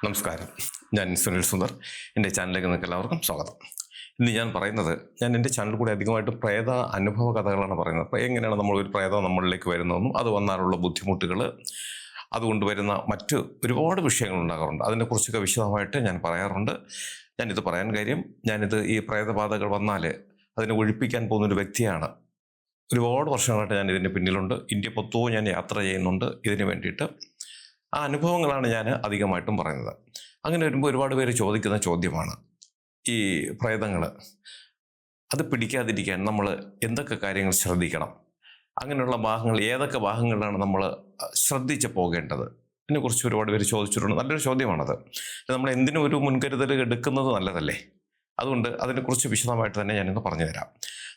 നമസ്കാരം. ഞാൻ സുനിൽ സുന്ദർ. എൻ്റെ ചാനലിലേക്ക് നിങ്ങൾക്ക് എല്ലാവർക്കും സ്വാഗതം. ഇന്ന് ഞാൻ പറയുന്നത്, ഞാൻ എൻ്റെ ചാനൽ കൂടി അധികമായിട്ട് പ്രേത അനുഭവ കഥകളാണ് പറയുന്നത്. അപ്പോൾ എങ്ങനെയാണ് ഒരു പ്രേതം നമ്മളിലേക്ക് വരുന്നതെന്നും അത് വന്നാലുള്ള ബുദ്ധിമുട്ടുകൾ, അതുകൊണ്ട് വരുന്ന മറ്റ് ഒരുപാട് വിഷയങ്ങൾ ഉണ്ടാകാറുണ്ട്. അതിനെക്കുറിച്ചൊക്കെ വിശദമായിട്ട് ഞാൻ പറയാറുണ്ട്. ഞാനിത് പറയാൻ കാര്യം, ഈ പ്രേതബാധകൾ വന്നാൽ അതിനെ ഒഴിപ്പിക്കാൻ പോകുന്നൊരു വ്യക്തിയാണ്. ഒരുപാട് വർഷങ്ങളായിട്ട് ഞാൻ ഇതിൻ്റെ പിന്നിലുണ്ട്. ഇന്ത്യ മൊത്തവും ഞാൻ യാത്ര ചെയ്യുന്നുണ്ട് ഇതിന് വേണ്ടിയിട്ട്. ആ അനുഭവങ്ങളാണ് ഞാൻ അധികമായിട്ടും പറയുന്നത്. അങ്ങനെ വരുമ്പോൾ ഒരുപാട് പേര് ചോദിക്കുന്ന ചോദ്യമാണ്, ഈ പ്രേതങ്ങൾ അത് പിടിക്കാതിരിക്കാൻ നമ്മൾ എന്തൊക്കെ കാര്യങ്ങൾ ശ്രദ്ധിക്കണം, അങ്ങനെയുള്ള ഭാഗങ്ങൾ ഏതൊക്കെ ഭാഗങ്ങളിലാണ് നമ്മൾ ശ്രദ്ധിച്ച് പോകേണ്ടത്? ഇതിനെക്കുറിച്ച് ഒരുപാട് പേര് ചോദിച്ചിട്ടുണ്ട്. നല്ലൊരു ചോദ്യമാണത്. നമ്മൾ എന്തിനും ഒരു മുൻകരുതൽ എടുക്കുന്നത് നല്ലതല്ലേ? അതുകൊണ്ട് അതിനെക്കുറിച്ച് വിശദമായിട്ട് തന്നെ ഞാനിന്ന് പറഞ്ഞു തരാം.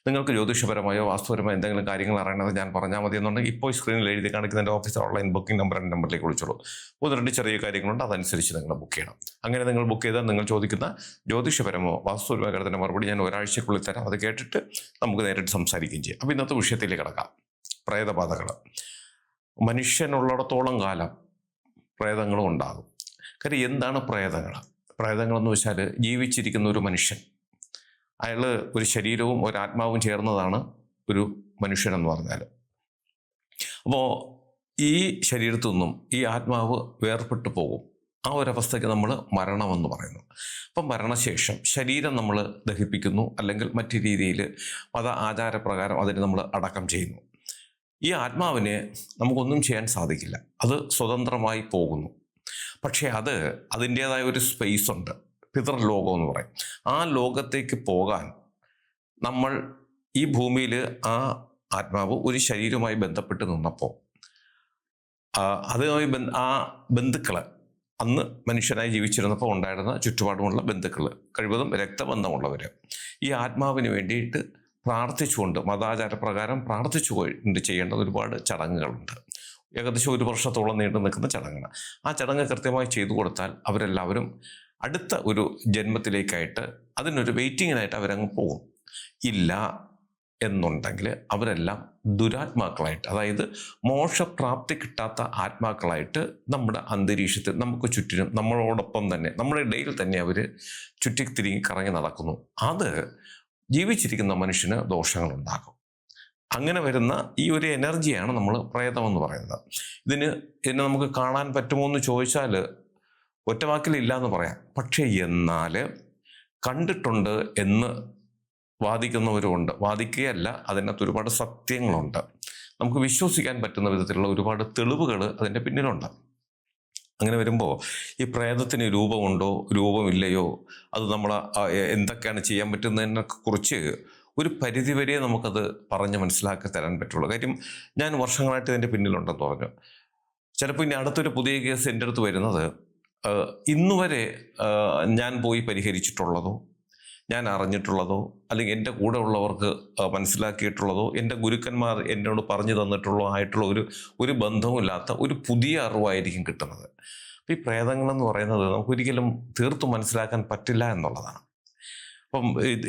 നിങ്ങൾക്ക് ജ്യോതിഷപരമായോ വാസ്തുപരമായോ എന്തെങ്കിലും കാര്യങ്ങൾ അറിയണത് ഞാൻ പറഞ്ഞാൽ മതി എന്നുണ്ടെങ്കിൽ ഇപ്പോൾ സ്ക്രീനിൽ എഴുതി കാണിക്കുന്ന എൻ്റെ ഓഫീസ് ഓൺലൈൻ ബുക്കിംഗ് നമ്പറിലേക്ക് വിളിച്ചോളൂ. 1-2 ചെറിയ കാര്യങ്ങളുണ്ട്, അതനുസരിച്ച് നിങ്ങൾ ബുക്ക് ചെയ്യണം. അങ്ങനെ നിങ്ങൾ ബുക്ക് ചെയ്താൽ നിങ്ങൾ ചോദിക്കുന്ന ജ്യോതിഷപരമോ വാസ്തുപരമോ കാര്യത്തിൻ്റെ മറുപടി ഞാൻ ഒരാഴ്ചക്കുള്ളിൽ തരാം. അത് കേട്ടിട്ട് നമുക്ക് നേരിട്ട് സംസാരിക്കുകയും ചെയ്യാം. അപ്പോൾ ഇന്നത്തെ വിഷയത്തിലേക്ക് കിടക്കാം. പ്രേതബാധകൾ. മനുഷ്യനുള്ളിടത്തോളം കാലം പ്രേതങ്ങളും ഉണ്ടാകും. കാര്യം എന്താണ് പ്രേതങ്ങൾ? പ്രേതങ്ങളെന്ന് വെച്ചാൽ ജീവിച്ചിരിക്കുന്ന ഒരു മനുഷ്യൻ, അയാൾ ഒരു ശരീരവും ഒരാത്മാവും ചേർന്നതാണ് ഒരു മനുഷ്യനെന്ന് പറഞ്ഞാൽ. അപ്പോൾ ഈ ശരീരത്തു നിന്നും ഈ ആത്മാവ് വേർപെട്ടു പോകും. ആ ഒരവസ്ഥയ്ക്ക് നമ്മൾ മരണമെന്ന് പറയുന്നു. അപ്പം മരണശേഷം ശരീരം നമ്മൾ ദഹിപ്പിക്കുന്നു, അല്ലെങ്കിൽ മറ്റു രീതിയിൽ മത ആചാരപ്രകാരം അതിനെ നമ്മൾ അടക്കം ചെയ്യുന്നു. ഈ ആത്മാവിന് നമുക്കൊന്നും ചെയ്യാൻ സാധിക്കില്ല, അത് സ്വതന്ത്രമായി പോകുന്നു. പക്ഷേ അതിൻ്റേതായ ഒരു സ്പേസ് ഉണ്ട്, പിതൃലോകം എന്ന് പറയും. ആ ലോകത്തേക്ക് പോകാൻ നമ്മൾ ഈ ഭൂമിയിൽ ആ ആത്മാവ് ഒരു ശരീരവുമായി ബന്ധപ്പെട്ട് നിന്നപ്പോൾ ആ ബന്ധുക്കൾ, അന്ന് മനുഷ്യനായി ജീവിച്ചിരുന്നപ്പോൾ ഉണ്ടായിരുന്ന ചുറ്റുപാടുമുള്ള ബന്ധുക്കൾ, കഴിവതും രക്തബന്ധമുള്ളവർ, ഈ ആത്മാവിന് വേണ്ടിയിട്ട് പ്രാർത്ഥിച്ചുകൊണ്ട്, മതാചാരപ്രകാരം പ്രാർത്ഥിച്ചുകൊണ്ട് ചെയ്യേണ്ട ഒരുപാട് ചടങ്ങുകളുണ്ട്. ഏകദേശം 1 വർഷത്തോളം നീണ്ടു നിൽക്കുന്ന ചടങ്ങാണ്. ആ ചടങ്ങ് കൃത്യമായി ചെയ്തു കൊടുത്താൽ അവരെല്ലാവരും അടുത്ത ഒരു ജന്മത്തിലേക്കായിട്ട് അതിനൊരു വെയിറ്റിങ്ങിനായിട്ട് അവരങ്ങ് പോകും. ഇല്ല എന്നുണ്ടെങ്കിൽ അവരെല്ലാം ദുരാത്മാക്കളായിട്ട്, അതായത് മോക്ഷപ്രാപ്തി കിട്ടാത്ത ആത്മാക്കളായിട്ട് നമ്മുടെ അന്തരീക്ഷത്തിൽ നമുക്ക് ചുറ്റിനും നമ്മളോടൊപ്പം തന്നെ നമ്മുടെ ഇടയിൽ തന്നെ അവർ ചുറ്റിത്തിരിങ്ങി കറങ്ങി നടക്കുന്നു. അത് ജീവിച്ചിരിക്കുന്ന മനുഷ്യന് ദോഷങ്ങളുണ്ടാകും. അങ്ങനെ വരുന്ന ഈ ഒരു എനർജിയാണ് നമ്മൾ പ്രേതമെന്ന് പറയുന്നത്. ഇതിനെ നമുക്ക് കാണാൻ പറ്റുമോ എന്ന് ചോദിച്ചാൽ ഒറ്റവാക്കിലില്ല എന്ന് പറയാം. പക്ഷേ എന്നാൽ കണ്ടിട്ടുണ്ട് എന്ന് വാദിക്കുന്നവരുമുണ്ട്. വാദിക്കുകയല്ല, അതിനകത്ത് ഒരുപാട് സത്യങ്ങളുണ്ട്. നമുക്ക് വിശ്വസിക്കാൻ പറ്റുന്ന വിധത്തിലുള്ള ഒരുപാട് തെളിവുകൾ അതിൻ്റെ പിന്നിലുണ്ട്. അങ്ങനെ വരുമ്പോൾ ഈ പ്രേതത്തിന് രൂപമുണ്ടോ രൂപമില്ലയോ, അത് നമ്മൾ എന്തൊക്കെയാണ് ചെയ്യാൻ പറ്റുന്നതിനെ കുറിച്ച് ഒരു പരിധിവരെ നമുക്കത് പറഞ്ഞ് മനസ്സിലാക്കി തരാൻ പറ്റുള്ളൂ. കാര്യം ഞാൻ വർഷങ്ങളായിട്ട് ഇതിൻ്റെ പിന്നിലുണ്ടെന്ന് പറഞ്ഞു. ചിലപ്പോൾ ഇനി അടുത്തൊരു പുതിയ കേസ് എൻ്റെ അടുത്ത് വരുന്നത് ഇന്നുവരെ ഞാൻ പോയി പരിഹരിച്ചിട്ടുള്ളതോ, ഞാൻ അറിഞ്ഞിട്ടുള്ളതോ, അല്ലെങ്കിൽ എൻ്റെ കൂടെ ഉള്ളവർക്ക് മനസ്സിലാക്കിയിട്ടുള്ളതോ, എൻ്റെ ഗുരുക്കന്മാർ എന്നോട് പറഞ്ഞു ആയിട്ടുള്ള ഒരു ബന്ധവുമില്ലാത്ത ഒരു പുതിയ അറിവായിരിക്കും കിട്ടുന്നത്. ഈ പ്രേതങ്ങളെന്ന് പറയുന്നത് നമുക്കൊരിക്കലും തീർത്തും മനസ്സിലാക്കാൻ പറ്റില്ല എന്നുള്ളതാണ്.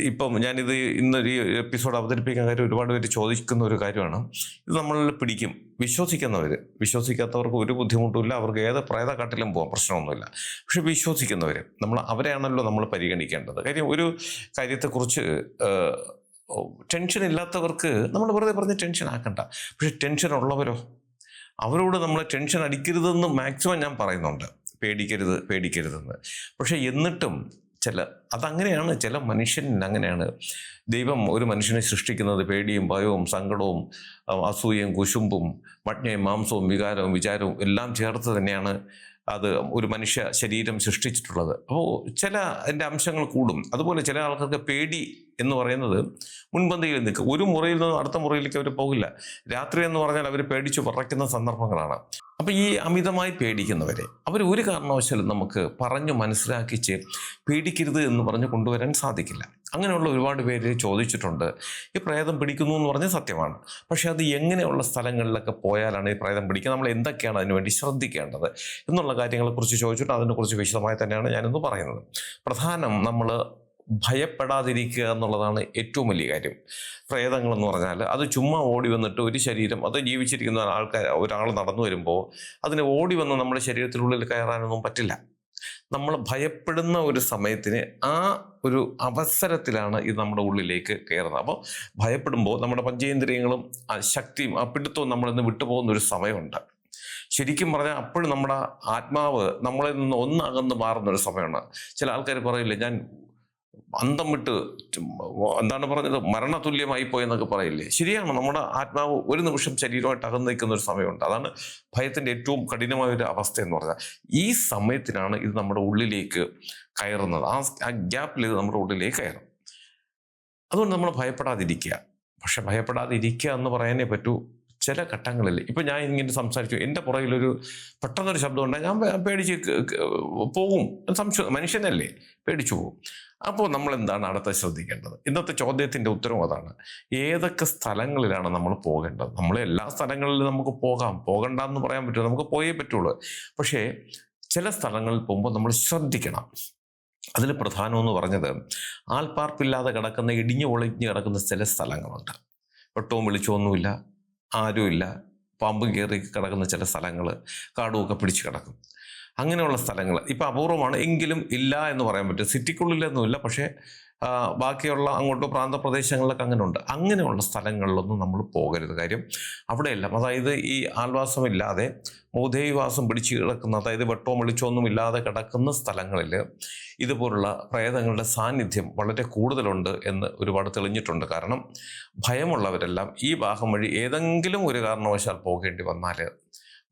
ഇപ്പം ഞാനിത് ഇന്നൊരു എപ്പിസോഡ് അവതരിപ്പിക്കാൻ കാര്യം ഒരുപാട് പേര് ചോദിക്കുന്ന ഒരു കാര്യമാണ്. ഇത് നമ്മളിൽ പിടിക്കും. വിശ്വസിക്കാത്തവർക്ക് ഒരു ബുദ്ധിമുട്ടുമില്ല, അവർക്ക് ഏത് പ്രേതക്കാട്ടിലും പോകാം, പ്രശ്നമൊന്നുമില്ല. പക്ഷെ വിശ്വസിക്കുന്നവർ, അവരെയാണല്ലോ നമ്മൾ പരിഗണിക്കേണ്ടത്. കാര്യം ഒരു കാര്യത്തെക്കുറിച്ച് ടെൻഷൻ ഇല്ലാത്തവർക്ക് നമ്മൾ വെറുതെ പറഞ്ഞ് ടെൻഷൻ ആക്കണ്ട. പക്ഷെ ടെൻഷൻ ഉള്ളവരോ, അവരോട് നമ്മൾ ടെൻഷൻ അടിക്കരുതെന്ന് മാക്സിമം ഞാൻ പറയുന്നുണ്ട്. പേടിക്കരുതെന്ന്. പക്ഷെ എന്നിട്ടും അതങ്ങനെയാണ്. ചില മനുഷ്യന് അങ്ങനെയാണ്. ദൈവം ഒരു മനുഷ്യനെ സൃഷ്ടിക്കുന്നത് പേടിയും ഭയവും സങ്കടവും അസൂയയും കുശുമ്പും മജ്ഞയും മാംസവും വികാരവും വിചാരവും എല്ലാം ചേർത്ത് തന്നെയാണ് അത് ഒരു മനുഷ്യ ശരീരം സൃഷ്ടിച്ചിട്ടുള്ളത്. അപ്പോൾ എൻ്റെ അംശങ്ങൾ കൂടും. അതുപോലെ ചില ആൾക്കാർക്ക് പേടി എന്ന് പറയുന്നത് മുൻപന്തിയിൽ നിൽക്കും. ഒരു മുറിയിൽ നിന്നും അടുത്ത മുറിയിലേക്ക് അവർ പോകില്ല. രാത്രി എന്ന് പറഞ്ഞാൽ അവർ പേടിച്ചു പറയ്ക്കുന്ന സന്ദർഭങ്ങളാണ്. അപ്പം ഈ അമിതമായി പേടിക്കുന്നവരെ അവർ ഒരു കാരണവശാലും നമുക്ക് പറഞ്ഞു മനസ്സിലാക്കിച്ച് പേടിക്കരുത് എന്ന് പറഞ്ഞ് കൊണ്ടുവരാൻ സാധിക്കില്ല. അങ്ങനെയുള്ള ഒരുപാട് പേര് ചോദിച്ചിട്ടുണ്ട്. ഈ പ്രേതം പിടിക്കുന്നു എന്ന് പറഞ്ഞാൽ സത്യമാണ്. പക്ഷെ അത് എങ്ങനെയുള്ള സ്ഥലങ്ങളിലൊക്കെ പോയാലാണ് ഈ പ്രേതം പിടിക്കുക, നമ്മൾ എന്തൊക്കെയാണ് അതിനുവേണ്ടി ശ്രദ്ധിക്കേണ്ടത് എന്നുള്ള കാര്യങ്ങളെക്കുറിച്ച് ചോദിച്ചിട്ട് അതിനെക്കുറിച്ച് വിശദമായി തന്നെയാണ് ഞാനിന്ന് പറയുന്നത്. പ്രധാനം നമ്മൾ ഭയപ്പെടാതിരിക്കുക എന്നുള്ളതാണ് ഏറ്റവും വലിയ കാര്യം. പ്രേതങ്ങളെന്ന് പറഞ്ഞാൽ അത് ചുമ്മാ ഓടി വന്നിട്ട് ഒരു ശരീരം, അത് ജീവിച്ചിരിക്കുന്ന ഒരാൾ നടന്നു വരുമ്പോൾ അതിന് ഓടി വന്ന് നമ്മുടെ ശരീരത്തിനുള്ളിൽ കയറാനൊന്നും പറ്റില്ല. നമ്മൾ ഭയപ്പെടുന്ന ഒരു സമയത്തിന് ആ ഒരു അവസരത്തിലാണ് ഇത് നമ്മുടെ ഉള്ളിലേക്ക് കയറുന്നത്. അപ്പോൾ ഭയപ്പെടുമ്പോൾ നമ്മുടെ പഞ്ചേന്ദ്രിയങ്ങളും ആ ശക്തിയും ആ പിടുത്തവും നമ്മളിൽ നിന്ന് വിട്ടുപോകുന്ന ഒരു സമയമുണ്ട്. ശരിക്കും പറഞ്ഞാൽ അപ്പോഴും നമ്മുടെ ആത്മാവ് നമ്മളിൽ നിന്ന് ഒന്നകന്ന് മാറുന്ന ഒരു സമയമാണ്. ചില ആൾക്കാർ പറയില്ലേ, ഞാൻ അന്തം വിട്ട് എന്താണ് പറഞ്ഞത്, മരണതുല്യമായി പോയെന്നൊക്കെ പറയില്ലേ. ശരിയാണ്, നമ്മുടെ ആത്മാവ് ഒരു നിമിഷം ശരീരമായിട്ട് അകന്നു നിൽക്കുന്ന ഒരു സമയമുണ്ട്. അതാണ് ഭയത്തിൻ്റെ ഏറ്റവും കഠിനമായ ഒരു അവസ്ഥ എന്ന് പറഞ്ഞാൽ. ഈ സമയത്തിനാണ് ഇത് നമ്മുടെ ഉള്ളിലേക്ക് കയറുന്നത്. ആ ഗ്യാപ്പിൽ ഇത് നമ്മുടെ ഉള്ളിലേക്ക് കയറും. അതുകൊണ്ട് നമ്മൾ ഭയപ്പെടാതിരിക്കുക. പക്ഷെ ഭയപ്പെടാതിരിക്കുക എന്ന് പറയാനേ പറ്റൂ. ചില ഘട്ടങ്ങളിൽ ഇപ്പം ഞാൻ ഇങ്ങനെ സംസാരിച്ചു, എൻ്റെ പുറകിലൊരു പെട്ടെന്നൊരു ശബ്ദം ഉണ്ടായി, ഞാൻ പേടിച്ച് പോകും. സംശയം, മനുഷ്യനല്ലേ, പേടിച്ചു പോകും. അപ്പോൾ നമ്മൾ എന്താണ് അടുത്ത ശ്രദ്ധിക്കേണ്ടത്? ഇന്നത്തെ ചോദ്യത്തിൻ്റെ ഉത്തരവും അതാണ്. ഏതൊക്കെ സ്ഥലങ്ങളിലാണ് നമ്മൾ പോകേണ്ടത്? നമ്മൾ എല്ലാ സ്ഥലങ്ങളിലും നമുക്ക് പോകണ്ടെന്ന് പറയാൻ പറ്റുമോ? നമുക്ക് പോയേ പറ്റുള്ളൂ. പക്ഷേ ചില സ്ഥലങ്ങളിൽ പോകുമ്പോൾ നമ്മൾ ശ്രദ്ധിക്കണം. അതിൽ പ്രധാനമെന്ന് പറഞ്ഞത്, ആൾപ്പാർപ്പില്ലാതെ കിടക്കുന്ന, ഇടിഞ്ഞു പൊളിഞ്ഞ് കിടക്കുന്ന ചില സ്ഥലങ്ങളുണ്ട്. വെട്ടവും വെളിച്ചമൊന്നുമില്ല, ആരുമില്ല, പാമ്പും കയറി കിടക്കുന്ന ചില സ്ഥലങ്ങൾ, കാടുമൊക്കെ പിടിച്ച് കിടക്കും. അങ്ങനെയുള്ള സ്ഥലങ്ങൾ ഇപ്പം അപൂർവമാണ്, എങ്കിലും ഇല്ല എന്ന് പറയാൻ പറ്റും. സിറ്റിക്കുള്ളിലൊന്നുമില്ല, പക്ഷേ ബാക്കിയുള്ള അങ്ങോട്ട് പ്രാന്തപ്രദേശങ്ങളിലൊക്കെ അങ്ങനെ ഉണ്ട്. അങ്ങനെയുള്ള സ്ഥലങ്ങളിലൊന്നും നമ്മൾ പോകരുത്. കാര്യം അവിടെയെല്ലാം, അതായത് ഈ ആൾവാസമില്ലാതെ മൂദേവിവാസം പിടിച്ച് കിടക്കുന്ന, അതായത് വെട്ടവും വെളിച്ചമൊന്നും ഇല്ലാതെ കിടക്കുന്ന സ്ഥലങ്ങളിൽ ഇതുപോലുള്ള പ്രേതങ്ങളുടെ സാന്നിധ്യം വളരെ കൂടുതലുണ്ട് എന്ന് ഒരുപാട് തെളിഞ്ഞിട്ടുണ്ട്. കാരണം ഭയമുള്ളവരെല്ലാം ഈ ഭാഗം വഴി ഏതെങ്കിലും ഒരു കാരണവശാൽ പോകേണ്ടി വന്നാൽ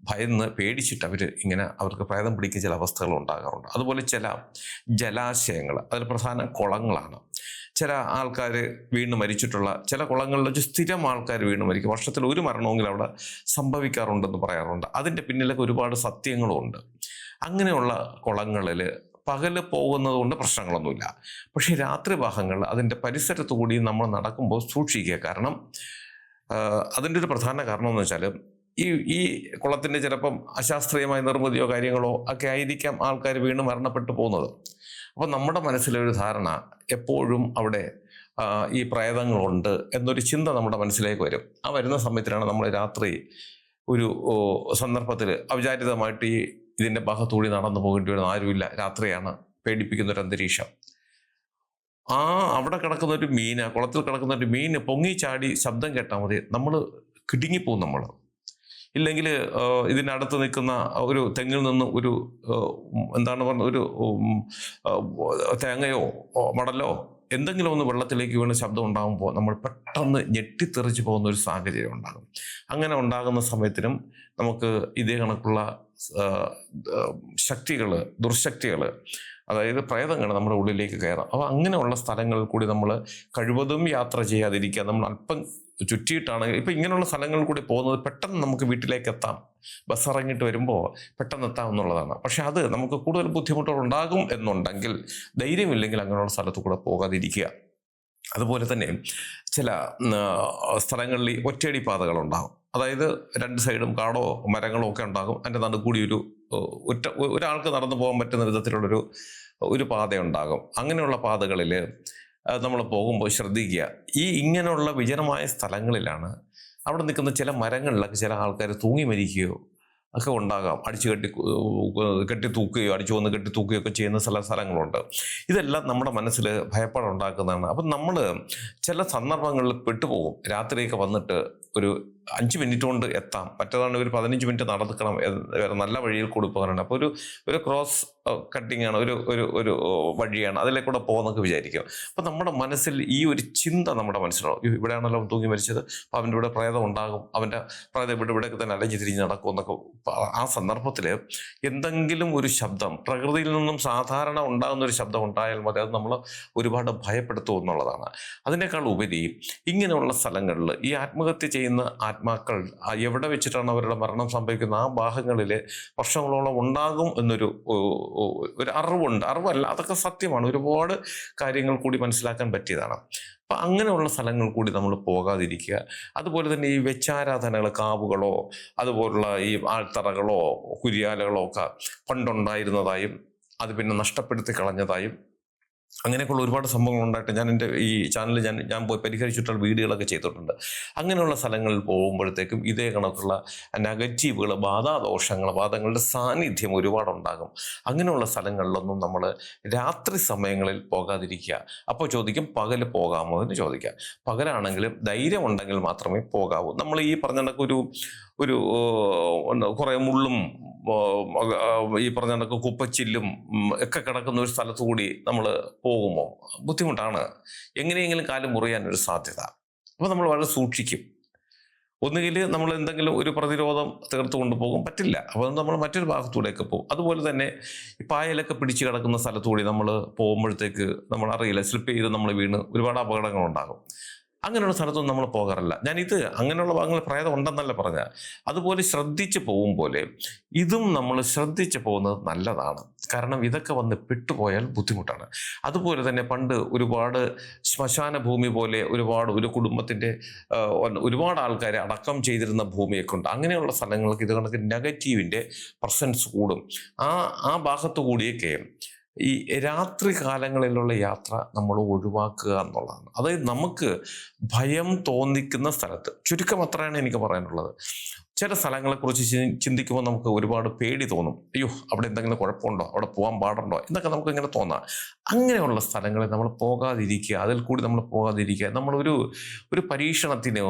ഭയന്ന് പേടിച്ചിട്ട് അവർക്ക് പ്രേതം പിടിക്കുന്ന ചില അവസ്ഥകൾ ഉണ്ടാകാറുണ്ട്. അതുപോലെ ചില ജലാശയങ്ങൾ, അതിൽ പ്രധാന കുളങ്ങളാണ്. ചില ആൾക്കാർ വീണ് മരിച്ചിട്ടുള്ള ചില കുളങ്ങളിൽ വെച്ച് സ്ഥിരം ആൾക്കാർ വീണ് മരിക്കും. വർഷത്തിൽ ഒരു മരണമെങ്കിലും അവിടെ സംഭവിക്കാറുണ്ടെന്ന് പറയാറുണ്ട്. അതിൻ്റെ പിന്നിലൊക്കെ ഒരുപാട് സത്യങ്ങളുമുണ്ട്. അങ്ങനെയുള്ള കുളങ്ങളിൽ പകല് പോകുന്നത് കൊണ്ട് പ്രശ്നങ്ങളൊന്നുമില്ല. പക്ഷേ രാത്രി ഭാഗങ്ങളിൽ അതിൻ്റെ പരിസരത്തു കൂടി നമ്മൾ നടക്കുമ്പോൾ സൂക്ഷിക്കുക. കാരണം അതിൻ്റെ ഒരു പ്രധാന കാരണം എന്ന് വെച്ചാൽ, ഈ കുളത്തിൻ്റെ ചിലപ്പം അശാസ്ത്രീയമായ നിർമ്മിതിയോ കാര്യങ്ങളോ ഒക്കെ ആയിരിക്കാം ആൾക്കാർ വീണ് മരണപ്പെട്ടു പോകുന്നത്. അപ്പോൾ നമ്മുടെ മനസ്സിലൊരു ധാരണ എപ്പോഴും അവിടെ ഈ പ്രേതങ്ങളുണ്ട് എന്നൊരു ചിന്ത നമ്മുടെ മനസ്സിലേക്ക് വരും. ആ വരുന്ന സമയത്തിലാണ് നമ്മൾ രാത്രി ഒരു സന്ദർഭത്തിൽ അവിചാരിതമായിട്ട് ഇതിൻ്റെ ഭാഗത്തൂടി നടന്നു പോകേണ്ടി വരുന്ന, ആരുമില്ല, രാത്രിയാണ്, പേടിപ്പിക്കുന്നൊരു അന്തരീക്ഷം. അവിടെ കിടക്കുന്ന ഒരു മീൻ, കുളത്തിൽ കിടക്കുന്ന ഒരു മീൻ പൊങ്ങി ചാടി ശബ്ദം കേട്ടാൽ മതി, നമ്മൾ കിടുങ്ങിപ്പോവും. നമ്മൾ ഇല്ലെങ്കിൽ ഇതിനടുത്ത് നിൽക്കുന്ന ഒരു തെങ്ങിൽ നിന്ന് ഒരു എന്താണ് പറഞ്ഞത്, ഒരു തേങ്ങയോ മടലോ എന്തെങ്കിലും ഒന്ന് വെള്ളത്തിലേക്ക് വീണ് ശബ്ദം ഉണ്ടാകുമ്പോൾ നമ്മൾ പെട്ടെന്ന് ഞെട്ടിത്തെറിച്ച് പോകുന്ന ഒരു സാഹചര്യം ഉണ്ടാകും. അങ്ങനെ ഉണ്ടാകുന്ന സമയത്തിനും നമുക്ക് ഇതേ കണക്കുള്ള ശക്തികൾ, ദുർശക്തികൾ, അതായത് പ്രേതങ്ങൾ നമ്മുടെ ഉള്ളിലേക്ക് കയറാം. അപ്പോൾ അങ്ങനെയുള്ള സ്ഥലങ്ങളിൽ കൂടി നമ്മൾ കഴിവതും യാത്ര ചെയ്യാതിരിക്കുക. നമ്മൾ അല്പം ചുറ്റിയിട്ടാണെങ്കിൽ, ഇപ്പം ഇങ്ങനെയുള്ള സ്ഥലങ്ങളിൽ കൂടി പോകുന്നത് പെട്ടെന്ന് നമുക്ക് വീട്ടിലേക്ക് എത്താം. ബസ് ഇറങ്ങിയിട്ട് വരുമ്പോൾ പെട്ടെന്ന് എത്താം എന്നുള്ളതാണ്. പക്ഷെ അത് നമുക്ക് കൂടുതൽ ബുദ്ധിമുട്ടുകൾ ഉണ്ടാകും എന്നുണ്ടെങ്കിൽ, ധൈര്യമില്ലെങ്കിൽ അങ്ങനെയുള്ള സ്ഥലത്ത് കൂടെ പോകാതിരിക്കുക. അതുപോലെ തന്നെ ചില സ്ഥലങ്ങളിൽ ഒറ്റയടി പാതകളുണ്ടാകും. അതായത് രണ്ട് സൈഡും കാടോ മരങ്ങളോ ഒക്കെ ഉണ്ടാകും. അതിൻ്റെ നടുക്കൂടി ഒരാൾക്ക് നടന്നു പോകാൻ പറ്റുന്ന വിധത്തിലുള്ളൊരു പാതയുണ്ടാകും. അങ്ങനെയുള്ള പാതകളിൽ നമ്മൾ പോകുമ്പോൾ ശ്രദ്ധിക്കുക. ഇങ്ങനെയുള്ള വിജനമായ സ്ഥലങ്ങളിലാണ് അവിടെ നിൽക്കുന്ന ചില മരങ്ങളിലൊക്കെ ചില ആൾക്കാർ തൂങ്ങി മരിക്കുകയോ ഒക്കെ ഉണ്ടാകാം. കെട്ടി തൂക്കുകയോ അടിച്ചു വന്ന് കെട്ടി തൂക്കുകയോ ഒക്കെ ചെയ്യുന്ന സ്ഥലങ്ങളുണ്ട്. ഇതെല്ലാം നമ്മുടെ മനസ്സിൽ ഭയപ്പാടുണ്ടാക്കുന്നതാണ്. അപ്പം നമ്മൾ ചില സന്ദർഭങ്ങളിൽ പെട്ടുപോകും. രാത്രിയൊക്കെ വന്നിട്ട് ഒരു 5 മിനിറ്റ് കൊണ്ട് എത്താം, മറ്റേതാണ് ഒരു 15 മിനിറ്റ് നടക്കണം, നല്ല വഴിയിൽ കൂടി പോകാനുണ്ട്. അപ്പോൾ ഒരു ക്രോസ് കട്ടിങ് ആണ്, ഒരു വഴിയാണ്, അതിലേക്കൂടെ പോകുന്നൊക്കെ വിചാരിക്കും. അപ്പം നമ്മുടെ മനസ്സിൽ ഈ ഒരു ചിന്ത നമ്മുടെ മനസ്സിലാവും, ഇവിടെയാണല്ലോ തൂങ്ങി മരിച്ചത്, അപ്പോൾ അവൻ്റെ ഇവിടെ പ്രേതം ഉണ്ടാകും, അവൻ്റെ പ്രേതം ഇവിടെയൊക്കെ തന്നെ അലഞ്ഞു തിരിഞ്ഞ് നടക്കും എന്നൊക്കെ. ആ സന്ദർഭത്തിൽ എന്തെങ്കിലും ഒരു ശബ്ദം, പ്രകൃതിയിൽ നിന്നും സാധാരണ ഉണ്ടാകുന്ന ഒരു ശബ്ദം ഉണ്ടായാൽ മതി, അത് നമ്മൾ ഒരുപാട് ഭയപ്പെടുത്തും എന്നുള്ളതാണ്. അതിനേക്കാൾ ഉപരി ഇങ്ങനെയുള്ള സ്ഥലങ്ങളിൽ ഈ ആത്മഹത്യ ചെയ്യുന്ന ആത്മാക്കൾ എവിടെ വെച്ചിട്ടാണ് അവരുടെ മരണം സംഭവിക്കുന്നത്, ആ ഭാഗങ്ങളിൽ വർഷങ്ങളോളം ഉണ്ടാകും എന്നൊരു അറിവല്ല, അതൊക്കെ സത്യമാണ്. ഒരുപാട് കാര്യങ്ങൾ കൂടി മനസ്സിലാക്കാൻ പറ്റിയതാണ്. അപ്പം അങ്ങനെയുള്ള സ്ഥലങ്ങൾ കൂടി നമ്മൾ പോകാതിരിക്കുക. അതുപോലെ തന്നെ ഈ വെച്ചാരാധനകൾ, കാവുകളോ അതുപോലുള്ള ഈ ആൾത്തറകളോ കുരിയാലകളോ ഒക്കെ പണ്ടുണ്ടായിരുന്നതായും അത് പിന്നെ നഷ്ടപ്പെടുത്തി കളഞ്ഞതായും അങ്ങനെയൊക്കെയുള്ള ഒരുപാട് സംഭവങ്ങൾ ഉണ്ടായിട്ട് ഞാൻ എൻ്റെ ഈ ചാനലിൽ ഞാൻ പോയി പരിഹരിച്ചിട്ടുള്ള വീഡിയോകളൊക്കെ ചെയ്തിട്ടുണ്ട്. അങ്ങനെയുള്ള സ്ഥലങ്ങളിൽ പോകുമ്പോഴത്തേക്കും ഇതേ കണക്കുള്ള നെഗറ്റീവുകൾ, ബാധാദോഷങ്ങൾ, ബാധങ്ങളുടെ സാന്നിധ്യം ഒരുപാടുണ്ടാകും. അങ്ങനെയുള്ള സ്ഥലങ്ങളിലൊന്നും നമ്മൾ രാത്രി സമയങ്ങളിൽ പോകാതിരിക്കുക. അപ്പോൾ ചോദിക്കും പകൽ പോകാമോ എന്ന് ചോദിക്കുക. പകലാണെങ്കിലും ധൈര്യമുണ്ടെങ്കിൽ മാത്രമേ പോകാവൂ. നമ്മൾ ഈ പറഞ്ഞ കണക്ക് ഒരു കുറേ മുള്ളും ഈ പറഞ്ഞ കണക്ക് കുപ്പച്ചില്ലും ഒക്കെ കിടക്കുന്ന ഒരു സ്ഥലത്തു കൂടി നമ്മൾ പോകുമോ? ബുദ്ധിമുട്ടാണ്. എങ്ങനെയെങ്കിലും കാല് മുറിയാനൊരു സാധ്യത. അപ്പോൾ നമ്മൾ വളരെ സൂക്ഷിക്കും. ഒന്നുകിൽ നമ്മൾ എന്തെങ്കിലും ഒരു പ്രതിരോധം തീർത്ത് കൊണ്ടുപോകും, പറ്റില്ല അപ്പോൾ നമ്മൾ മറ്റൊരു ഭാഗത്തൂടെയൊക്കെ പോകും. അതുപോലെ തന്നെ ഈ പായലൊക്കെ പിടിച്ച് കിടക്കുന്ന സ്ഥലത്തുകൂടി നമ്മൾ പോകുമ്പോഴത്തേക്ക് നമ്മൾ അറിയില്ല, സ്ലിപ്പ് ചെയ്ത് നമ്മൾ വീണ് ഒരുപാട് അപകടങ്ങളുണ്ടാകും. അങ്ങനെയുള്ള സ്ഥലത്തൊന്നും നമ്മൾ പോകാറില്ല. അങ്ങനെയുള്ള ഭാഗങ്ങളിൽ പ്രേതം ഉണ്ടെന്നല്ല പറഞ്ഞ, അതുപോലെ ശ്രദ്ധിച്ച് പോകും പോലെ ഇതും നമ്മൾ ശ്രദ്ധിച്ച് പോകുന്നത് നല്ലതാണ്. കാരണം ഇതൊക്കെ വന്ന് പെട്ടുപോയാൽ ബുദ്ധിമുട്ടാണ്. അതുപോലെ തന്നെ പണ്ട് ഒരുപാട് ശ്മശാന ഭൂമി പോലെ ഒരു കുടുംബത്തിൻ്റെ ഒരുപാട് ആൾക്കാരെ അടക്കം ചെയ്തിരുന്ന ഭൂമിയൊക്കെ ഉണ്ട്. അങ്ങനെയുള്ള സ്ഥലങ്ങൾക്ക് ഇത് കണക്ക് നെഗറ്റീവിൻ്റെ പ്രസൻസ് കൂടും. ആ ഭാഗത്തു കൂടിയൊക്കെ ഈ രാത്രി കാലങ്ങളിലുള്ള യാത്ര നമ്മൾ ഒഴിവാക്കുക എന്നുള്ളതാണ്. അതായത് നമുക്ക് ഭയം തോന്നിക്കുന്ന സ്ഥലത്ത്, ചുരുക്കം അത്രയാണ് എനിക്ക് പറയാനുള്ളത്. ചില സ്ഥലങ്ങളെക്കുറിച്ച് ചിന്തിക്കുമ്പോൾ നമുക്ക് ഒരുപാട് പേടി തോന്നും. അയ്യോ, അവിടെ എന്തെങ്കിലും കുഴപ്പമുണ്ടോ, അവിടെ പോകാൻ പാടുണ്ടോ എന്നൊക്കെ നമുക്ക് ഇങ്ങനെ തോന്നാം. അങ്ങനെയുള്ള സ്ഥലങ്ങളിൽ നമ്മൾ പോകാതിരിക്കുക, അതിൽ കൂടി നമ്മൾ പോകാതിരിക്കുക. ഒരു പരീക്ഷണത്തിന്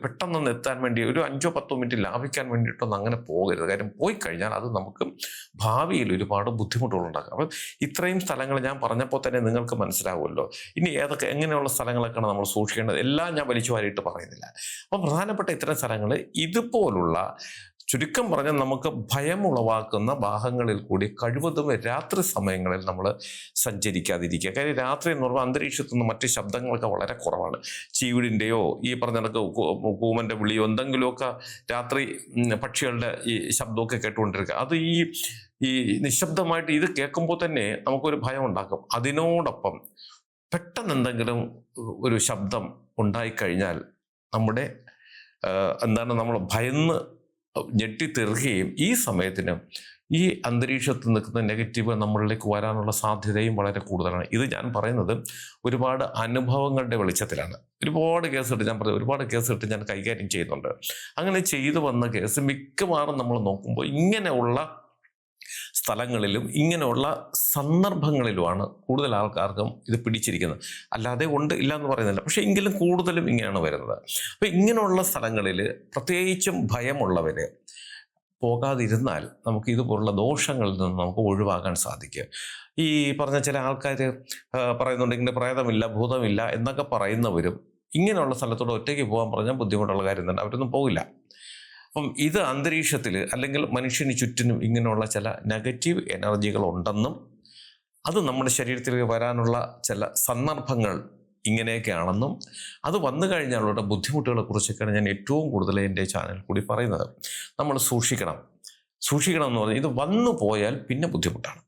പെട്ടെന്നൊന്ന് എത്താൻ വേണ്ടി ഒരു 5-10 മിനിറ്റ് ലാഭിക്കാൻ വേണ്ടിയിട്ടൊന്നും അങ്ങനെ പോകരുത്. കാര്യം പോയി കഴിഞ്ഞാൽ അത് നമുക്ക് ഭാവിയിൽ ഒരുപാട് ബുദ്ധിമുട്ടുകളുണ്ടാക്കും. അപ്പം ഇത്രയും സ്ഥലങ്ങൾ ഞാൻ പറഞ്ഞപ്പോൾ തന്നെ നിങ്ങൾക്ക് മനസ്സിലാവുമല്ലോ. ഇനി എങ്ങനെയുള്ള സ്ഥലങ്ങളൊക്കെയാണ് നമ്മൾ സൂക്ഷിക്കേണ്ടത്, എല്ലാം ഞാൻ വലിച്ചു വാരിയിട്ട് പറയുന്നില്ല. അപ്പം പ്രധാനപ്പെട്ട ഇത്തരം സ്ഥലങ്ങൾ ഇതുപോലുള്ള ചുരുക്കം പറഞ്ഞാൽ നമുക്ക് ഭയമുളവാക്കുന്ന ഭാഗങ്ങളിൽ കൂടി കഴിവതും രാത്രി സമയങ്ങളിൽ നമ്മൾ സഞ്ചരിക്കാതിരിക്കുക. കാര്യം രാത്രി എന്ന് പറയുമ്പോൾ അന്തരീക്ഷത്തു നിന്ന് മറ്റ് ശബ്ദങ്ങളൊക്കെ വളരെ കുറവാണ്. ചീവിടിൻ്റെയോ ഈ പറഞ്ഞ കണക്ക് കൂമൻ്റെ വിളിയോ എന്തെങ്കിലുമൊക്കെ രാത്രി പക്ഷികളുടെ ഈ ശബ്ദമൊക്കെ കേട്ടുകൊണ്ടിരിക്കുക. അത് ഈ നിശബ്ദമായിട്ട് ഇത് കേൾക്കുമ്പോൾ തന്നെ നമുക്കൊരു ഭയം ഉണ്ടാക്കും. അതിനോടൊപ്പം പെട്ടെന്ന് എന്തെങ്കിലും ഒരു ശബ്ദം ഉണ്ടായിക്കഴിഞ്ഞാൽ നമ്മൾ ഭയന്ന് ഞെട്ടിത്തെറുകയും ഈ സമയത്തിന് ഈ അന്തരീക്ഷത്തിൽ നിൽക്കുന്ന നെഗറ്റീവ് നമ്മളിലേക്ക് വരാനുള്ള സാധ്യതയും വളരെ കൂടുതലാണ്. ഇത് ഞാൻ പറയുന്നത് ഒരുപാട് അനുഭവങ്ങളുടെ വെളിച്ചത്തിലാണ്. ഒരുപാട് കേസുകൾ ഞാൻ കൈകാര്യം ചെയ്യുന്നുണ്ട്. അങ്ങനെ ചെയ്തു വന്ന കേസ് മിക്കവാറും നമ്മൾ നോക്കുമ്പോൾ ഇങ്ങനെയുള്ള സ്ഥലങ്ങളിലും ഇങ്ങനെയുള്ള സന്ദർഭങ്ങളിലുമാണ് കൂടുതൽ ആൾക്കാർക്കും ഇത് പിടിച്ചിരിക്കുന്നത്. അല്ലാതെ ഇല്ല എന്ന് പറയുന്നില്ല, പക്ഷേ എങ്കിലും കൂടുതലും ഇങ്ങനെയാണ് വരുന്നത്. അപ്പോൾ ഇങ്ങനെയുള്ള സ്ഥലങ്ങളിൽ പ്രത്യേകിച്ചും ഭയമുള്ളവർ പോകാതിരുന്നാൽ നമുക്ക് ഇതുപോലുള്ള ദോഷങ്ങളിൽ നിന്ന് നമുക്ക് ഒഴിവാക്കാൻ സാധിക്കും. ഈ പറഞ്ഞ ചില ആൾക്കാർ പറയുന്നുണ്ട് ഇങ്ങനെ പ്രേതമില്ല, ഭൂതമില്ല എന്നൊക്കെ പറയുന്നവരും ഇങ്ങനെയുള്ള സ്ഥലത്തോട് ഒറ്റയ്ക്ക് പോകാൻ പറഞ്ഞാൽ ബുദ്ധിമുട്ടുള്ള കാര്യം തന്നെ, അവരൊന്നും പോകില്ല. അപ്പം ഇത് അന്തരീക്ഷത്തിൽ അല്ലെങ്കിൽ മനുഷ്യന് ചുറ്റിനും ഇങ്ങനെയുള്ള ചില നെഗറ്റീവ് എനർജികൾ ഉണ്ടെന്നും അത് നമ്മുടെ ശരീരത്തിലേക്ക് വരാനുള്ള ചില സന്ദർഭങ്ങൾ ഇങ്ങനെയൊക്കെയാണെന്നും അത് വന്നു കഴിഞ്ഞാലുള്ള ബുദ്ധിമുട്ടുകളെ കുറിച്ചൊക്കെയാണ് ഞാൻ ഏറ്റവും കൂടുതൽ എൻ്റെ ചാനൽ കൂടി പറയുന്നത്. നമ്മൾ സൂക്ഷിക്കണം എന്ന് പറഞ്ഞാൽ ഇത് വന്നു പോയാൽ പിന്നെ ബുദ്ധിമുട്ടാണ്.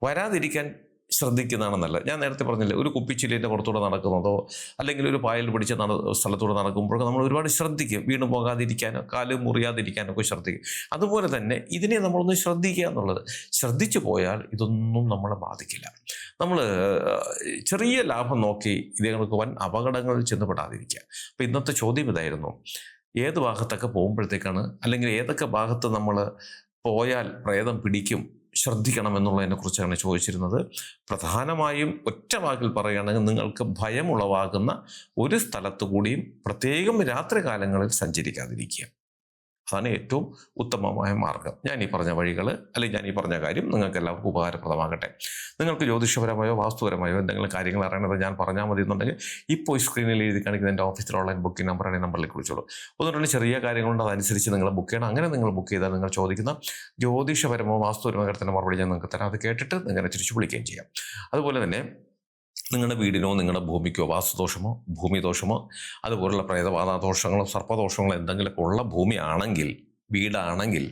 വരാതിരിക്കാൻ ശ്രദ്ധിക്കുന്നതാണ് നല്ലത്. ഞാൻ നേരത്തെ പറഞ്ഞില്ലേ, ഒരു കുപ്പിച്ചില്ലിൻ്റെ പുറത്തൂടെ നടക്കുന്നതോ അല്ലെങ്കിൽ ഒരു പായൽ പിടിച്ച സ്ഥലത്തൂടെ നടക്കുമ്പോഴൊക്കെ നമ്മൾ ഒരുപാട് ശ്രദ്ധിക്കും. വീണ് പോകാതിരിക്കാനോ കാല് മുറിയാതിരിക്കാനോ ഒക്കെ ശ്രദ്ധിക്കും. അതുപോലെ തന്നെ ഇതിനെ നമ്മളൊന്ന് ശ്രദ്ധിക്കുക എന്നുള്ളത്. ശ്രദ്ധിച്ചു പോയാൽ ഇതൊന്നും നമ്മളെ ബാധിക്കില്ല. നമ്മൾ ചെറിയ ലാഭം നോക്കി ഇതേകൾക്ക് വൻ അപകടങ്ങളിൽ ചെന്നുപെടാതിരിക്കുക. അപ്പോൾ ഇന്നത്തെ ചോദ്യം ഇതായിരുന്നു: ഏത് ഭാഗത്തൊക്കെ പോകുമ്പോഴത്തേക്കാണ് അല്ലെങ്കിൽ ഏതൊക്കെ ഭാഗത്ത് നമ്മൾ പോയാൽ പ്രേതം പിടിക്കും, ശ്രദ്ധിക്കണം എന്നുള്ളതിനെ കുറിച്ചാണ് ചോദിച്ചിരുന്നത്. പ്രധാനമായും ഒറ്റ വാക്കിൽ പറയുകയാണെങ്കിൽ നിങ്ങൾക്ക് ഭയമുളവാകുന്ന ഒരു സ്ഥലത്തു കൂടിയും പ്രത്യേകം രാത്രി കാലങ്ങളിൽ സഞ്ചരിക്കാതിരിക്കുക. അതാണ് ഏറ്റവും ഉത്തമമായ മാർഗം. ഞാൻ ഈ പറഞ്ഞ വഴികൾ അല്ലെങ്കിൽ ഞാൻ ഈ പറഞ്ഞ കാര്യം നിങ്ങൾക്ക് എല്ലാവർക്കും ഉപകാരപ്രദമാകട്ടെ. നിങ്ങൾക്ക് ജ്യോതിഷപരമായോ വാസ്തുപരമായോ എന്തെങ്കിലും കാര്യങ്ങൾ അറിയണത് ഞാൻ പറഞ്ഞാൽ മതി എന്നുണ്ടെങ്കിൽ ഇപ്പോൾ സ്ക്രീനിൽ എഴുതി കാണിക്കുന്ന എൻ്റെ ഓഫീസിലെ ഓൺലൈൻ ബുക്കിംഗ് നമ്പറാണ് ഈ നമ്പറിലേക്ക് വിളിച്ചോളൂ. ഒന്നുകൊണ്ട് ചെറിയ കാര്യങ്ങളുണ്ട്, അതനുസരിച്ച് നിങ്ങൾ ബുക്ക് ചെയ്യണം. അങ്ങനെ നിങ്ങൾ ബുക്ക് ചെയ്താൽ നിങ്ങൾ ചോദിക്കുന്ന ജ്യോതിഷപരമോ വാസ്തുപരമോ കാര്യത്തിൻ്റെ മറുപടി ഞാൻ നിങ്ങൾക്ക് തരാം. അത് കേട്ടിട്ട് നിങ്ങളെ തിരിച്ചു വിളിക്കുകയും ചെയ്യാം. അതുപോലെ തന്നെ നിങ്ങളുടെ വീടിനോ നിങ്ങളുടെ ഭൂമിക്കോ വാസ്തുദോഷമോ ഭൂമിദോഷമോ അതുപോലുള്ള പ്രേതബാധാദോഷങ്ങളോ സർപ്പദോഷങ്ങളോ എന്തെങ്കിലുമൊക്കെ ഉള്ള ഭൂമിയാണെങ്കിൽ, വീടാണെങ്കിൽ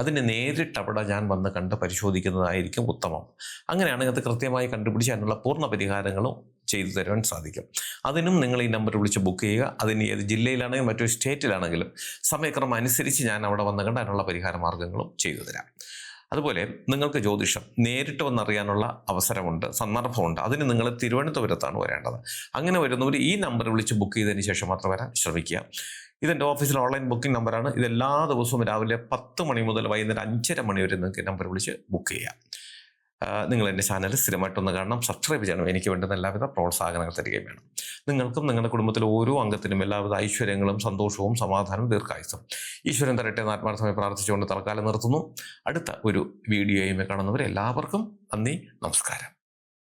അതിനെ നേരിട്ട് അവിടെ ഞാൻ വന്ന് കണ്ട് പരിശോധിക്കുന്നതായിരിക്കും ഉത്തമം. അങ്ങനെയാണെങ്കിൽ അത് കൃത്യമായി കണ്ടുപിടിച്ച് അതിനുള്ള പൂർണ്ണ പരിഹാരങ്ങളും ചെയ്തു തരുവാൻ സാധിക്കും. അതിനും നിങ്ങൾ ഈ നമ്പർ വിളിച്ച് ബുക്ക് ചെയ്യുക. അതിന് ഏത് ജില്ലയിലാണെങ്കിലും മറ്റൊരു സ്റ്റേറ്റിലാണെങ്കിലും സമയക്രമം അനുസരിച്ച് ഞാൻ അവിടെ വന്ന് കണ്ട് അതിനുള്ള പരിഹാര മാർഗ്ഗങ്ങളും ചെയ്തു തരാം. അതുപോലെ നിങ്ങൾക്ക് ജ്യോതിഷം നേരിട്ട് വന്നറിയാനുള്ള അവസരമുണ്ട്, സന്ദർഭമുണ്ട്. അതിന് നിങ്ങൾ തിരുവനന്തപുരത്താണ് വരേണ്ടത്. അങ്ങനെ വരുന്നവർ ഈ നമ്പർ വിളിച്ച് ബുക്ക് ചെയ്തതിന് ശേഷം മാത്രം വരാൻ ശ്രമിക്കുക. ഇതെൻ്റെ ഓഫീസിലെ ഓൺലൈൻ ബുക്കിംഗ് നമ്പറാണ്. ഇതെല്ലാ ദിവസവും രാവിലെ 10 മണി മുതൽ വൈകുന്നേരം 5:30 മണി വരെ നിങ്ങൾക്ക് നമ്പർ വിളിച്ച് ബുക്ക് ചെയ്യാം. നിങ്ങൾ എൻ്റെ ചാനൽ സ്ഥിരമായിട്ടൊന്ന് കാണണം, സബ്സ്ക്രൈബ് ചെയ്യണം. എനിക്ക് വേണ്ടുന്ന എല്ലാവിധ പ്രോത്സാഹനങ്ങൾ തരികയും വേണം. നിങ്ങൾക്കും നിങ്ങളുടെ കുടുംബത്തിലെ ഓരോ അംഗത്തിനും എല്ലാവിധ ഐശ്വര്യങ്ങളും സന്തോഷവും സമാധാനവും ദീർഘായുസ്സും ഈശ്വരൻ തരട്ടെ എന്ന് ആത്മാർത്ഥമായി പ്രാർത്ഥിച്ചുകൊണ്ട് തൽക്കാലം നിർത്തുന്നു. അടുത്ത ഒരു വീഡിയോയുമായി കാണുന്നവരെ എല്ലാവർക്കും നന്ദി, നമസ്കാരം.